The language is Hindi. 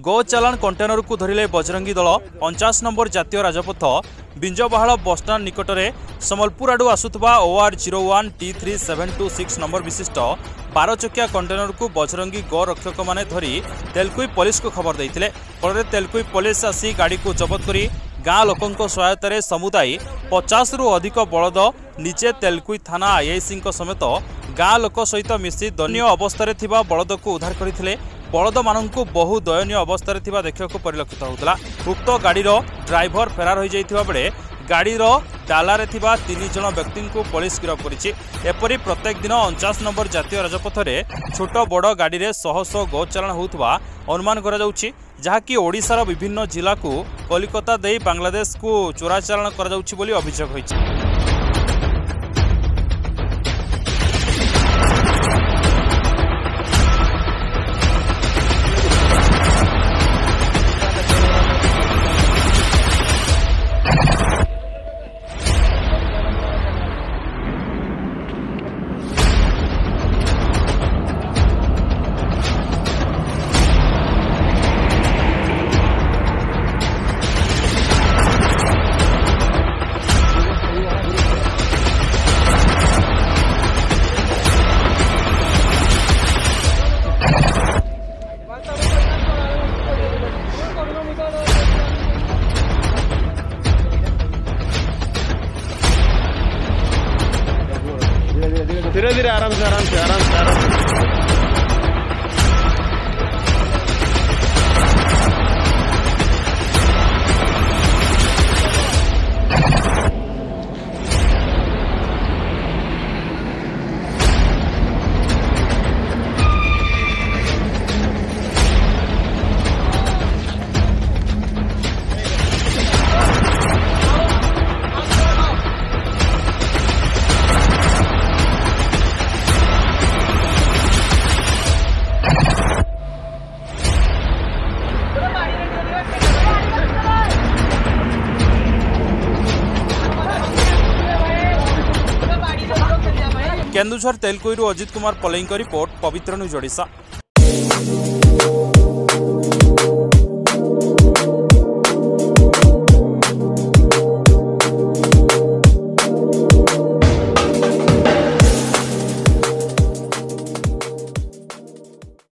गो चालान कंटेनर को धरिले बजरंगी दल 50 नंबर जातीय राजपथ बिंजबाहाल बसस्टाण्ड निकट में समलपुर आडू आसुवा OR01 T3726 नंबर विशिष्ट 12 चकिया कंटेनर को बजरंगी गो रक्षक माने धरी तेलकुई पुलिस को खबर देते फल तेलकुई पुलिस आसी गाड़ी को जबत कर गाँ लोकों सहायतार समुदाय 50 रु अधिक बलद निजे तेलकुई थाना IIC समेत गाँ लोक सहित मिसी दयनीय अवस्था थिबा बलद को उद्धार करथिले। बलद मानू बहु दयनीय अवस्था देखा परिलक्षित होता। उक्त गाड़ीर ड्राइवर फेरार हो जाइथिबा बेले गाड़ीर डालारे थिबा 3 जन व्यक्ति को पुलिस गिरफ्त करिछि। एपरि प्रत्येक दिन 49 नंबर जातीय राजपथ में छोट बड़ गाड़ी में शह शह गो चालान होउथबा अनुमान करा जाउछि, जहाँकि ओडिशार विभिन्न जिला को कोलकाता दे बांग्लादेश को चोरा चालान करा जाउछि बोली अभियोग होइछि। धीरे धीरे आराम से केन्दुझर तेलकुईरू अजित कुमार पलेई रिपोर्ट पवित्र न्यूज ओडिशा।